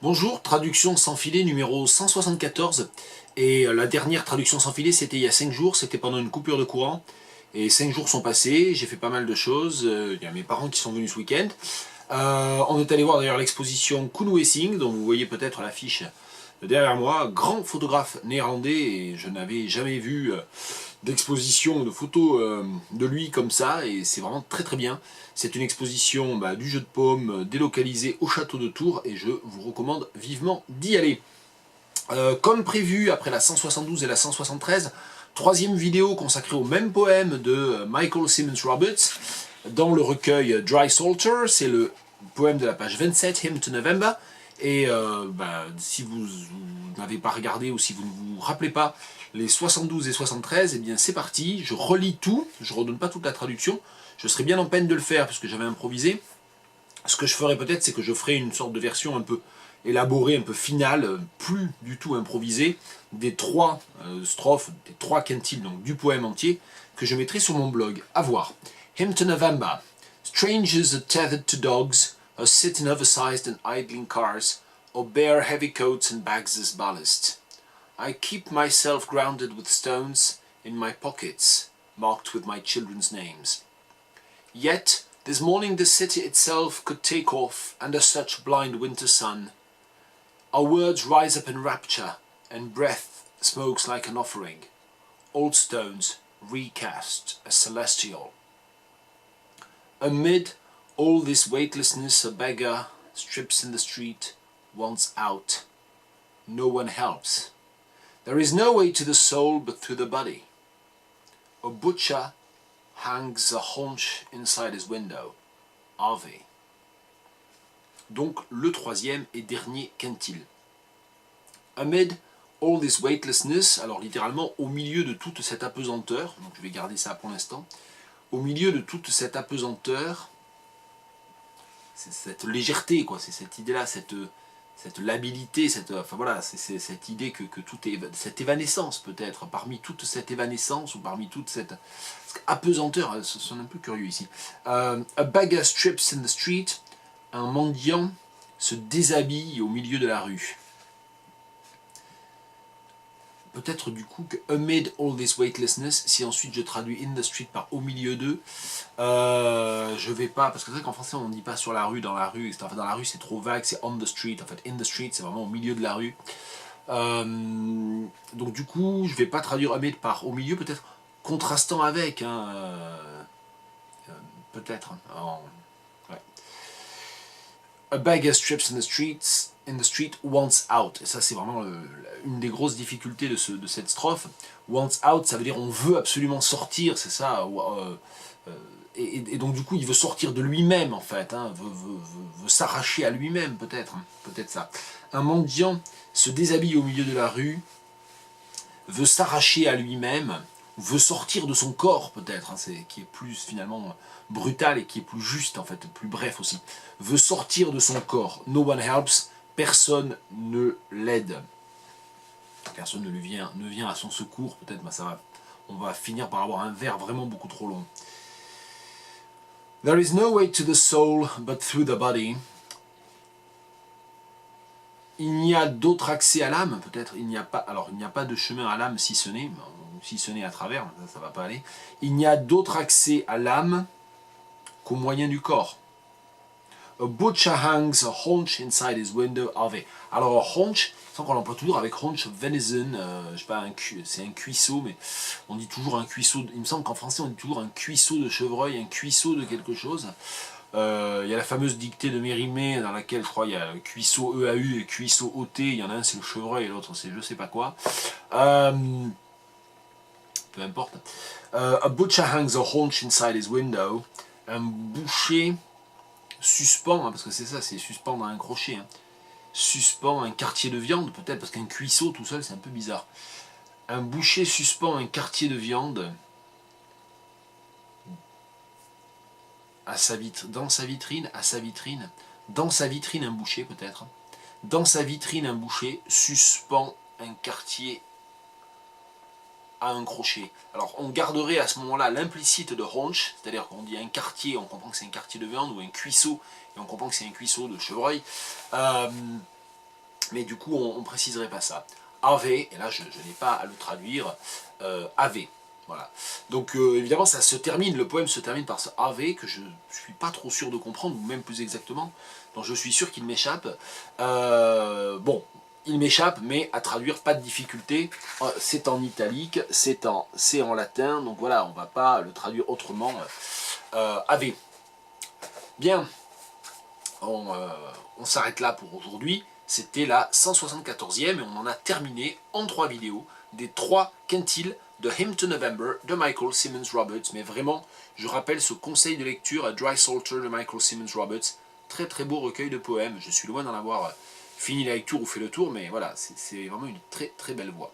Bonjour, traduction sans filet numéro 174. Et la dernière traduction sans filet, c'était il y a 5 jours, c'était pendant une coupure de courant. Et 5 jours sont passés, j'ai fait pas mal de choses. Il y a mes parents qui sont venus ce week-end. On est allé voir d'ailleurs l'exposition Koen Wessing, dont vous voyez peut-être l'affiche derrière moi. Grand photographe néerlandais, et je n'avais jamais vu d'exposition de photos de lui comme ça, et c'est vraiment très très bien. C'est une exposition du jeu de paume délocalisée au château de Tours, et je vous recommande vivement d'y aller. Comme prévu, après la 172 et la 173, troisième vidéo consacrée au même poème de Michael Simmons Roberts, dans le recueil Dry Salter, c'est le poème de la page 27, Hymn to November, et si vous n'avez pas regardé ou si vous ne vous rappelez pas les 72 et 73, eh bien c'est parti, je relis tout, je ne redonne pas toute la traduction, je serais bien en peine de le faire parce que j'avais improvisé. Ce que je ferais peut-être, c'est que je ferai une sorte de version un peu élaborée, un peu finale, plus du tout improvisée, des trois strophes, des trois quintiles, donc du poème entier, que je mettrai sur mon blog. À voir. Hymn to November. Strangers are tethered to dogs, or sit in oversized and idling cars, or bear heavy coats and bags as ballast. I keep myself grounded with stones in my pockets, marked with my children's names. Yet, this morning the city itself could take off under such blind winter sun. Our words rise up in rapture, and breath smokes like an offering. Old stones recast as celestial. Amid all this weightlessness, a beggar strips in the street, wants out. No one helps. There is no way to the soul but through the body. A butcher hangs a haunch inside his window. Harvey. Donc le troisième et dernier quintile. Amid all this weightlessness, alors littéralement au milieu de toute cette apesanteur, donc je vais garder ça pour l'instant, au milieu de toute cette apesanteur, c'est cette légèreté, quoi, c'est cette idée-là, cette labilité, c'est cette idée que tout est, cette évanescence peut-être, parmi toute cette évanescence ou parmi toute cette apesanteur, ça sonne un peu curieux ici. A beggar strips in the street, un mendiant se déshabille au milieu de la rue. Peut-être du coup que amid all this weightlessness, si ensuite je traduis in the street par au milieu d'eux, je vais pas, parce que c'est vrai qu'en français on ne dit pas sur la rue, dans la rue, etc. Enfin, dans la rue c'est trop vague, c'est on the street, en fait in the street c'est vraiment au milieu de la rue. Donc du coup je vais pas traduire amid par au milieu, peut-être contrastant avec, peut-être. Ouais. A beggar strips in the street wants out. Et ça c'est vraiment une des grosses difficultés de cette strophe. Wants out, ça veut dire on veut absolument sortir, c'est ça. Et donc du coup il veut sortir de lui-même en fait, veut s'arracher à lui-même peut-être ça. Un mendiant se déshabille au milieu de la rue, veut s'arracher à lui-même, veut sortir de son corps peut-être, qui est plus finalement brutal et qui est plus juste en fait, plus bref aussi. Veut sortir de son corps. No one helps, personne ne l'aide. Personne ne vient à son secours, peut-être, on va finir par avoir un vers vraiment beaucoup trop long. There is no way to the soul but through the body. Il n'y a d'autre accès à l'âme, peut-être, il n'y a pas de chemin à l'âme si ce n'est à travers, ça va pas aller. Il n'y a d'autre accès à l'âme qu'au moyen du corps. A butcher hangs a haunch inside his window of it. Alors haunch, je sens qu'on l'emploie toujours avec haunch of venison, je sais pas, c'est un cuisseau, mais on dit toujours un cuisseau, il me semble qu'en français on dit toujours un cuisseau de chevreuil, un cuisseau de quelque chose. Il y a la fameuse dictée de Mérimée dans laquelle je crois il y a cuisseau EAU et cuisseau OT, il y en a un c'est le chevreuil et l'autre c'est je sais pas quoi. Peu importe. A butcher hangs a haunch inside his window. Un boucher suspend, parce que c'est ça, c'est suspendre un crochet, suspend un quartier de viande, peut-être, parce qu'un cuisseau tout seul c'est un peu bizarre. Un boucher suspend un quartier de viande dans sa vitrine un boucher peut-être. Dans sa vitrine un boucher suspend un quartier à un crochet. Alors on garderait à ce moment-là l'implicite de haunch, c'est-à-dire qu'on dit un quartier, on comprend que c'est un quartier de viande, ou un cuisseau, et on comprend que c'est un cuisseau de chevreuil. mais du coup on ne préciserait pas ça. Ave, et là je n'ai pas à le traduire, Ave. Voilà. Donc évidemment ça se termine, le poème se termine par ce Ave que je ne suis pas trop sûr de comprendre, ou même plus exactement, donc je suis sûr qu'il m'échappe. Bon, il m'échappe, mais à traduire, pas de difficulté. C'est en italique, c'est en latin, donc voilà, on ne va pas le traduire autrement. Ave. Bien, on s'arrête là pour aujourd'hui. C'était la 174e et on en a terminé en 3 vidéos des 3 quintiles de Hymn to November de Michael Simmons Roberts. Mais vraiment, je rappelle ce conseil de lecture à Dry Salter de Michael Simmons Roberts. Très très beau recueil de poèmes. Je suis loin d'en avoir fini la lecture ou fait le tour, mais voilà, c'est vraiment une très très belle voix.